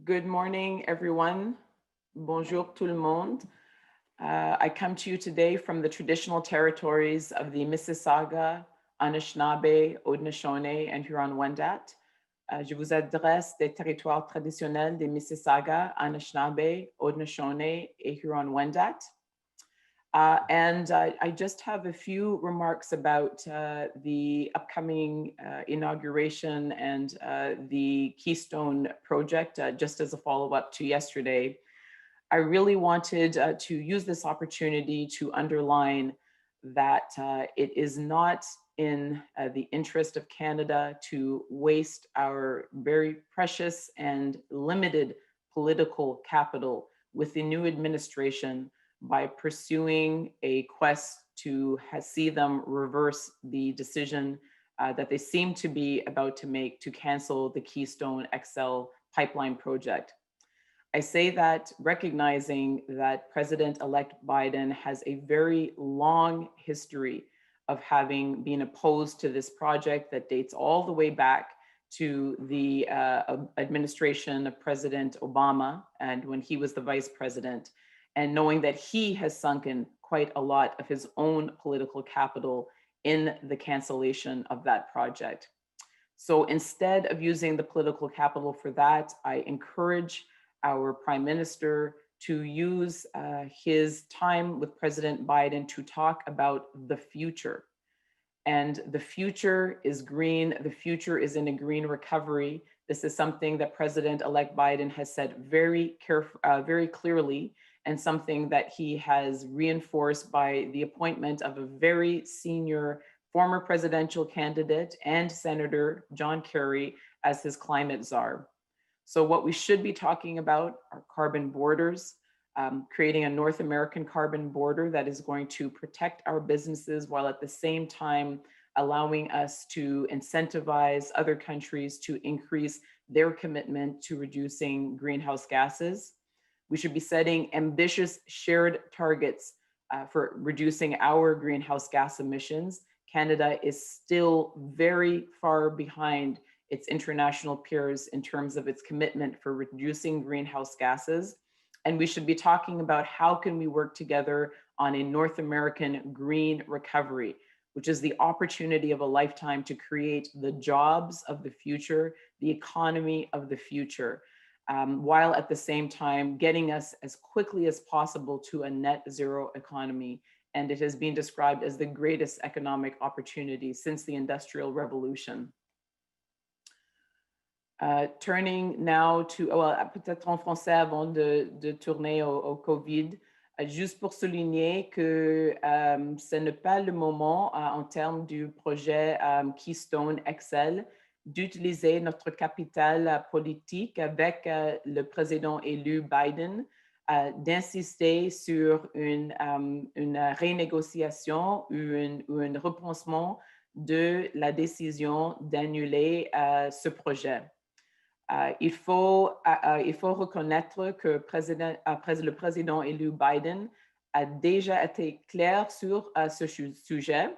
Good morning, everyone. Bonjour tout le monde. I come to you today from the traditional territories of the Mississauga, Anishinaabe, Haudenosaunee, and Huron-Wendat. Je vous adresse des territoires traditionnels des Mississauga, Anishinaabe, Haudenosaunee, et Huron-Wendat. I just have a few remarks about the upcoming inauguration and the Keystone project, just as a follow-up to yesterday. I really wanted to use this opportunity to underline that it is not in the interest of Canada to waste our very precious and limited political capital with the new administration by pursuing a quest to see them reverse the decision that they seem to be about to make to cancel the Keystone XL pipeline project. I say that recognizing that President-elect Biden has a very long history of having been opposed to this project that dates all the way back to the administration of President Obama and when he was the vice president, and knowing that he has sunken quite a lot of his own political capital in the cancellation of that project. So instead of using the political capital for that, I encourage our Prime Minister to use his time with President Biden to talk about the future. And the future is green. The future is in a green recovery. This is something that President-elect Biden has said very clearly, and something that he has reinforced by the appointment of a very senior former presidential candidate and Senator John Kerry as his climate czar. So what we should be talking about are carbon borders, creating a North American carbon border that is going to protect our businesses while at the same time allowing us to incentivize other countries to increase their commitment to reducing greenhouse gases. We should be setting ambitious shared targets for reducing our greenhouse gas emissions. Canada is still very far behind its international peers in terms of its commitment for reducing greenhouse gases. And we should be talking about how can we work together on a North American green recovery, which is the opportunity of a lifetime to create the jobs of the future, the economy of the future, while at the same time getting us as quickly as possible to a net zero economy. And it has been described as the greatest economic opportunity since the Industrial Revolution. Turning now to, peut-être en français avant de tourner au COVID, juste pour souligner que ce n'est pas le moment en termes du projet Keystone XL d'utiliser notre capital politique avec le président élu Biden, d'insister sur une renégociation ou un repensement de la décision d'annuler ce projet. Il faut reconnaître que le président élu Biden a déjà été clair sur ce sujet,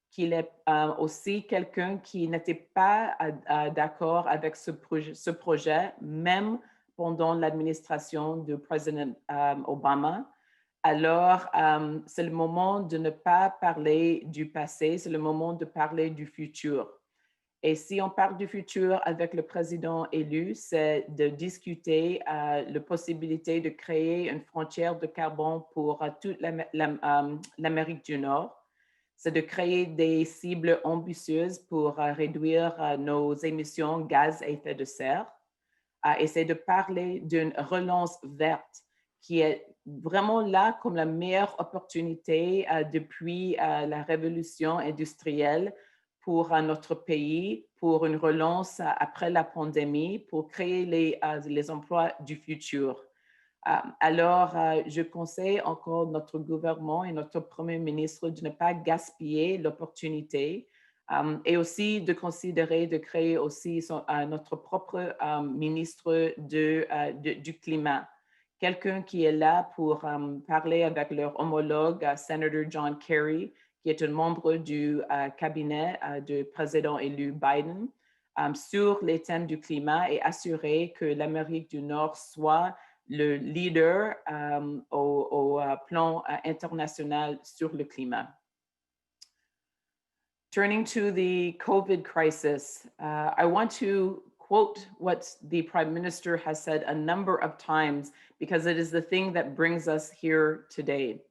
qu'il est aussi quelqu'un qui n'était pas d'accord avec ce projet, même pendant l'administration du président Obama. Alors, c'est le moment de ne pas parler du passé, c'est le moment de parler du futur. Et si on parle du futur avec le président élu, c'est de discuter la possibilité de créer une frontière de carbone pour toute l'Amérique du Nord. C'est de créer des cibles ambitieuses pour réduire nos émissions de gaz à effet de serre. Et c'est de parler d'une relance verte qui est vraiment là comme la meilleure opportunité depuis la révolution industrielle pour notre pays, pour une relance après la pandémie, pour créer les emplois du futur. Alors, je conseille encore notre gouvernement et notre Premier ministre de ne pas gaspiller l'opportunité et aussi de considérer de créer aussi notre propre ministre du climat. Quelqu'un qui est là pour parler avec leur homologue, Senator John Kerry, qui est un membre du cabinet du président élu Biden, sur les thèmes du climat et assurer que l'Amérique du Nord soit le leader au plan international sur le climat. Turning to the COVID crisis, I want to quote what the Prime Minister has said a number of times because it is the thing that brings us here today.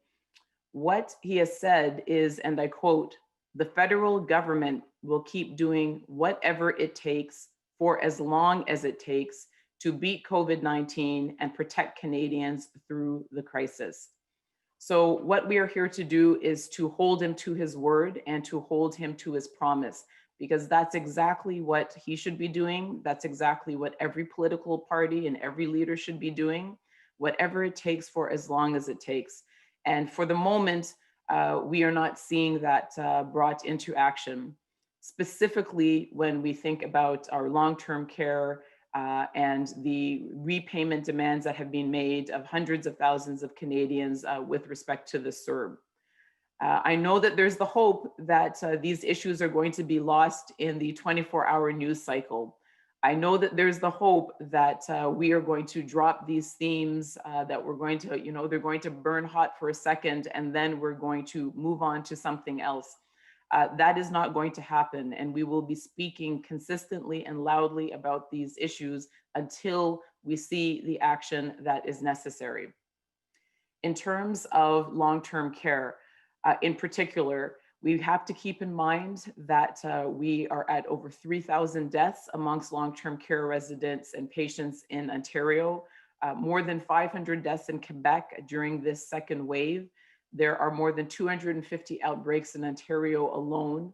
What he has said is, and I quote, "The federal government will keep doing whatever it takes for as long as it takes to beat COVID-19 and protect Canadians through the crisis." So what we are here to do is to hold him to his word and to hold him to his promise, because that's exactly what he should be doing. That's exactly what every political party and every leader should be doing, whatever it takes for as long as it takes. And for the moment, we are not seeing that brought into action, specifically when we think about our long-term care and the repayment demands that have been made of hundreds of thousands of Canadians with respect to the CERB. I know that there's the hope that these issues are going to be lost in the 24-hour news cycle. I know that there's the hope that we are going to drop these themes, that we're going to, they're going to burn hot for a second, and then we're going to move on to something else. That is not going to happen, and we will be speaking consistently and loudly about these issues until we see the action that is necessary. In terms of long-term care, in particular, we have to keep in mind that we are at over 3,000 deaths amongst long-term care residents and patients in Ontario, more than 500 deaths in Quebec during this second wave. There are more than 250 outbreaks in Ontario alone.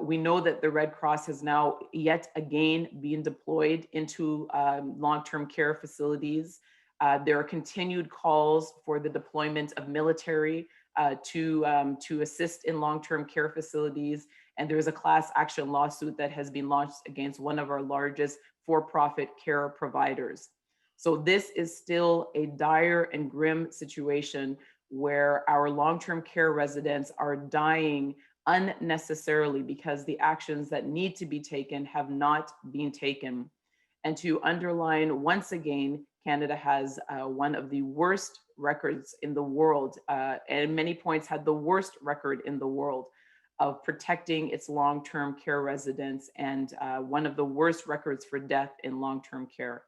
We know that the Red Cross has now yet again been deployed into long-term care facilities. There are continued calls for the deployment of military to assist in long-term care facilities. And there is a class action lawsuit that has been launched against one of our largest for-profit care providers. So this is still a dire and grim situation where our long-term care residents are dying unnecessarily because the actions that need to be taken have not been taken. And to underline once again, Canada has one of the worst records in the world, and at many points had the worst record in the world of protecting its long-term care residents, and one of the worst records for death in long-term care.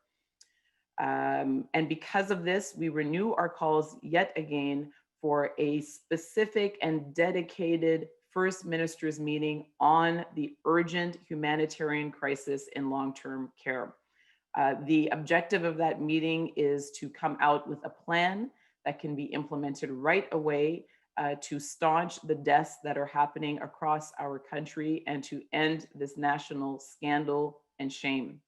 And because of this, we renew our calls yet again for a specific and dedicated First Minister's meeting on the urgent humanitarian crisis in long-term care. The objective of that meeting is to come out with a plan that can be implemented right away to staunch the deaths that are happening across our country and to end this national scandal and shame.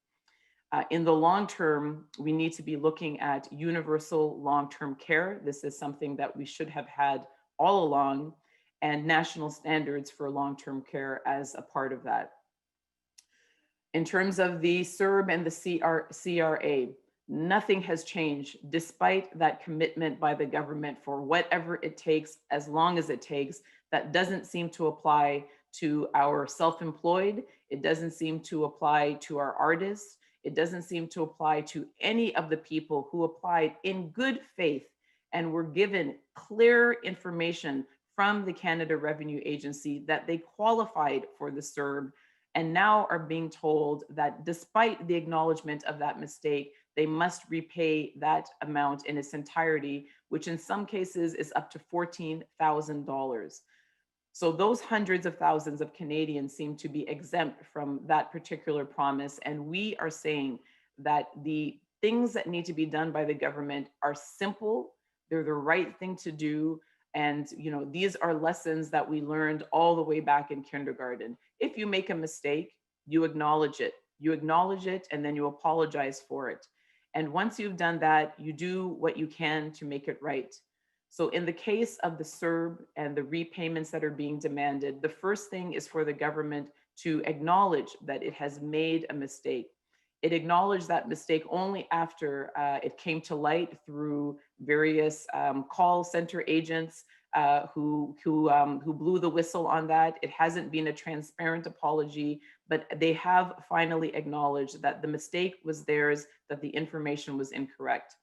In the long term, we need to be looking at universal long-term care. This is something that we should have had all along, and national standards for long-term care as a part of that. In terms of the CERB and the CRA, nothing has changed despite that commitment by the government for whatever it takes, as long as it takes. That doesn't seem to apply to our self-employed. It doesn't seem to apply to our artists. It doesn't seem to apply to any of the people who applied in good faith and were given clear information from the Canada Revenue Agency that they qualified for the CERB, and now are being told that despite the acknowledgement of that mistake, they must repay that amount in its entirety, which in some cases is up to $14,000. So those hundreds of thousands of Canadians seem to be exempt from that particular promise. And we are saying that the things that need to be done by the government are simple. They're the right thing to do. And these are lessons that we learned all the way back in kindergarten. If you make a mistake, you acknowledge it. You acknowledge it, and then you apologize for it. And once you've done that, you do what you can to make it right. So in the case of the CERB and the repayments that are being demanded, the first thing is for the government to acknowledge that it has made a mistake. It acknowledged that mistake only after it came to light through various call center agents who blew the whistle on that. It hasn't been a transparent apology, but they have finally acknowledged that the mistake was theirs, that the information was incorrect.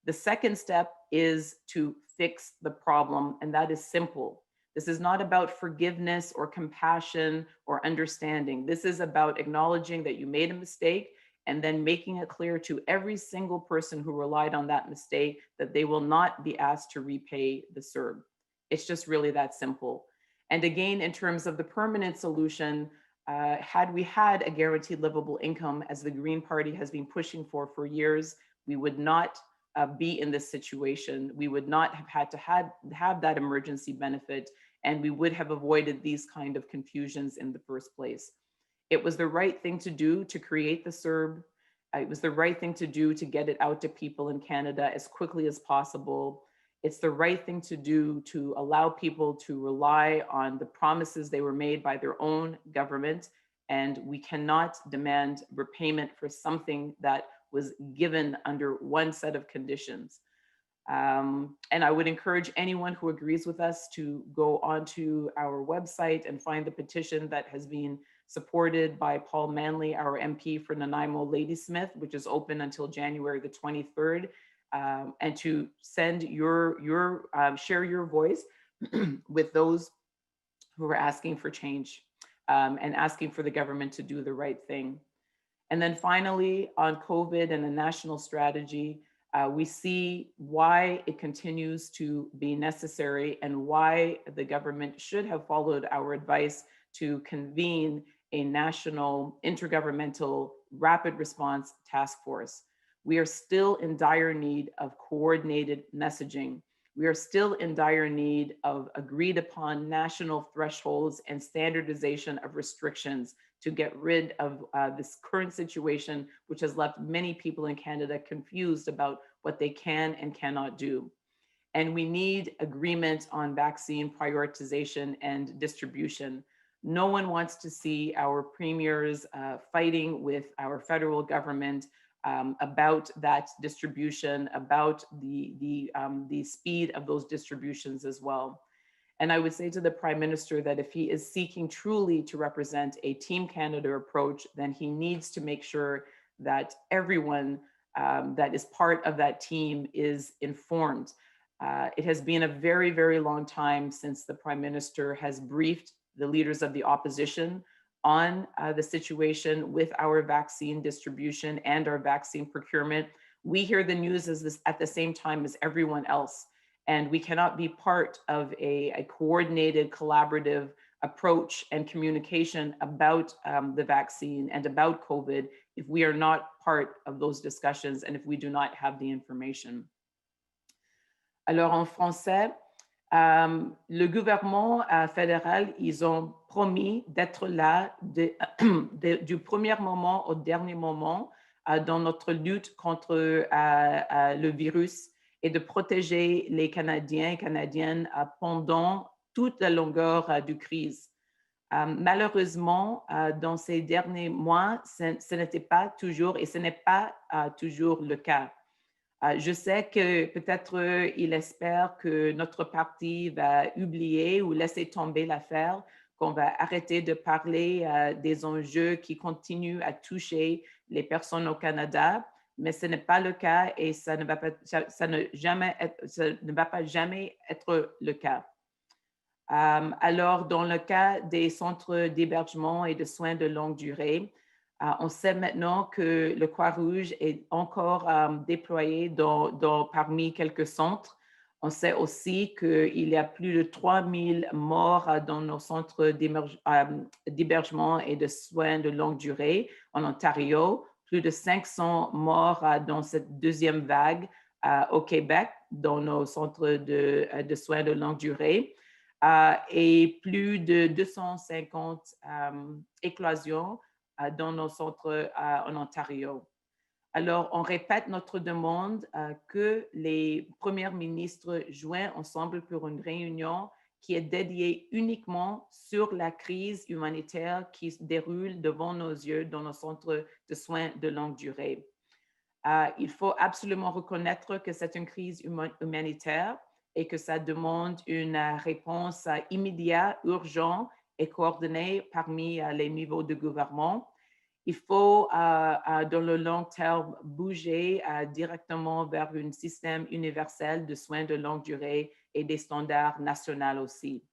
The second step is to fix the problem, and that is simple. This is not about forgiveness or compassion or understanding. This is about acknowledging that you made a mistake and then making it clear to every single person who relied on that mistake that they will not be asked to repay the CERB. It's just really that simple. And again, in terms of the permanent solution, had we had a guaranteed livable income, as the Green Party has been pushing for years, we would not be in this situation. We would not have had to have that emergency benefit, and we would have avoided these kind of confusions in the first place. It was the right thing to do to create the CERB. It was the right thing to do to get it out to people in Canada as quickly as possible. It's the right thing to do to allow people to rely on the promises they were made by their own government. And we cannot demand repayment for something that was given under one set of conditions. And I would encourage anyone who agrees with us to go onto our website and find the petition that has been supported by Paul Manley, our MP for Nanaimo Ladysmith, which is open until January the 23rd, and to send share your voice with those who are asking for change and asking for the government to do the right thing. And then finally, on COVID and the national strategy, we see why it continues to be necessary and why the government should have followed our advice to convene a national intergovernmental rapid response task force. We are still in dire need of coordinated messaging. We are still in dire need of agreed upon national thresholds and standardization of restrictions to get rid of this current situation, which has left many people in Canada confused about what they can and cannot do. And we need agreement on vaccine prioritization and distribution. No one wants to see our premiers fighting with our federal government about that distribution, about the speed of those distributions as well. And I would say to the Prime Minister that if he is seeking truly to represent a Team Canada approach, then he needs to make sure that everyone that is part of that team is informed. It has been a very, very long time since the Prime Minister has briefed the leaders of the opposition on the situation with our vaccine distribution and our vaccine procurement. We hear the news at the same time as everyone else, and we cannot be part of a coordinated, collaborative approach and communication about the vaccine and about COVID if we are not part of those discussions and if we do not have the information. Alors en français, le gouvernement fédéral, ils ont promis d'être là du premier moment au dernier moment dans notre lutte contre le virus et de protéger les Canadiens et Canadiennes pendant toute la longueur du crise. Malheureusement, dans ces derniers mois, ce n'était pas toujours et ce n'est pas toujours le cas. Je sais que peut-être il espère que notre parti va oublier ou laisser tomber l'affaire, qu'on va arrêter de parler des enjeux qui continuent à toucher les personnes au Canada, mais ce n'est pas le cas et ça ne va pas jamais être le cas. Alors, dans le cas des centres d'hébergement et de soins de longue durée, on sait maintenant que le Croix-Rouge est encore déployé parmi quelques centres. On sait aussi qu'il y a plus de 3000 morts dans nos centres d'hébergement et de soins de longue durée en Ontario, plus de 500 morts dans cette deuxième vague au Québec, dans nos centres de soins de longue durée, et plus de 250 éclosions dans nos centres en Ontario. Alors, on répète notre demande que les premiers ministres joignent ensemble pour une réunion qui est dédiée uniquement sur la crise humanitaire qui se déroule devant nos yeux dans nos centres de soins de longue durée. Il faut absolument reconnaître que c'est une crise humanitaire et que ça demande une réponse immédiate, urgente et coordonnée parmi les niveaux de gouvernement. Il faut, dans le long terme, bouger directement vers un système universel de soins de longue durée et des standards nationaux aussi.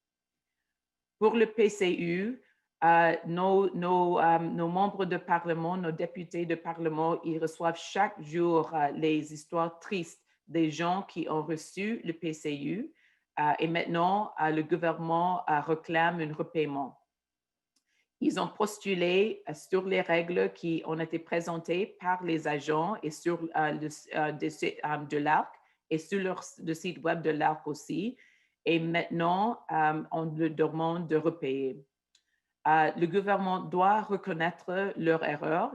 Pour le PCU, nos membres de parlement, nos députés de parlement, ils reçoivent chaque jour les histoires tristes des gens qui ont reçu le PCU et maintenant, le gouvernement réclame un repaiement. Ils ont postulé sur les règles qui ont été présentées par les agents et sur de l'ARC et sur le site web de l'ARC aussi. Et maintenant, on leur demande de repayer. Le gouvernement doit reconnaître leur erreur.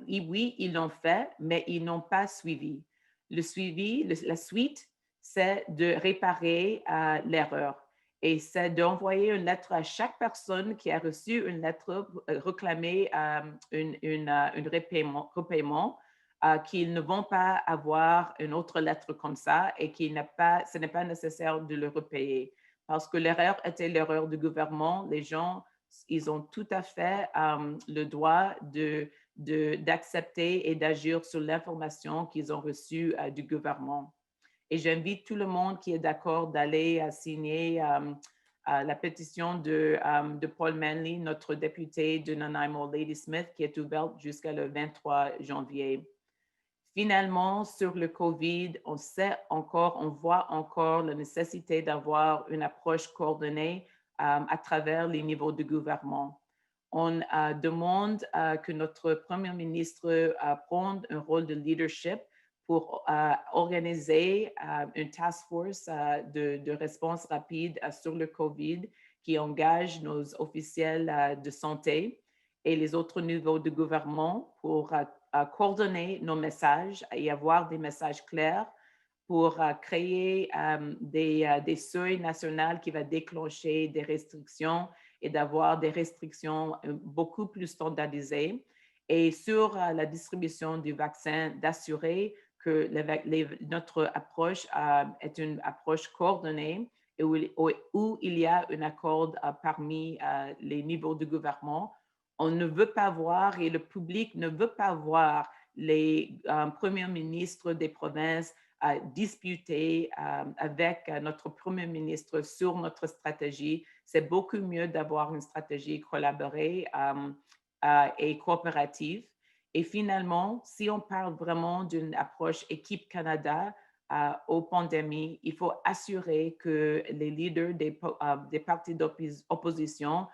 Oui, ils l'ont fait, mais ils n'ont pas suivi. Le suivi, la suite, c'est de réparer l'erreur. Et c'est d'envoyer une lettre à chaque personne qui a reçu une lettre réclamer un repaiement, qu'ils ne vont pas avoir une autre lettre comme ça et ce n'est pas nécessaire de le repayer. Parce que l'erreur était l'erreur du gouvernement. Les gens, ils ont tout à fait le droit d'accepter et d'agir sur l'information qu'ils ont reçue du gouvernement. Et j'invite tout le monde qui est d'accord d'aller signer la pétition de Paul Manley, notre député de Nanaimo Ladysmith, qui est ouverte jusqu'à le 23 janvier. Finalement, sur le COVID, on voit encore la nécessité d'avoir une approche coordonnée à travers les niveaux de gouvernement. On demande que notre Premier ministre prenne un rôle de leadership pour organiser une task force de réponse rapide sur le COVID qui engage nos officiels de santé et les autres niveaux de gouvernement pour coordonner nos messages et avoir des messages clairs pour créer des seuils nationaux qui vont déclencher des restrictions et d'avoir des restrictions beaucoup plus standardisées. Et sur la distribution du vaccin, d'assurer que notre approche est une approche coordonnée et où il y a un accord parmi les niveaux de gouvernement. On ne veut pas voir et le public ne veut pas voir les premiers ministres des provinces disputer avec notre premier ministre sur notre stratégie. C'est beaucoup mieux d'avoir une stratégie collaborée et coopérative. Et finalement, si on parle vraiment d'une approche équipe Canada aux pandémies, il faut assurer que les leaders des partis d'opposition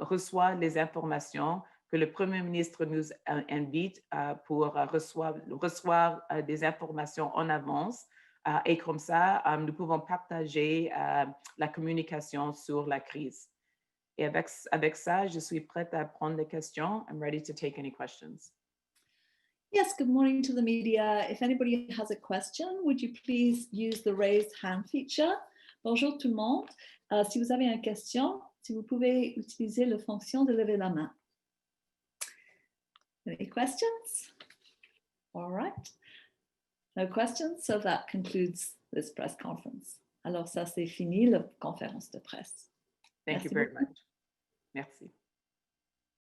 reçoivent les informations que le Premier ministre nous invite pour recevoir des informations en avance. Et comme ça, nous pouvons partager la communication sur la crise. Et avec ça, je suis prête à prendre des questions. I'm ready to take any questions. Yes, good morning to the media. If anybody has a question, would you please use the raise hand feature? Bonjour tout le monde. Si vous avez une question, si vous pouvez utiliser la fonction de lever la main. Any questions? All right. No questions, so that concludes this press conference. Alors ça, c'est fini la conférence de presse. Thank you very much. Merci.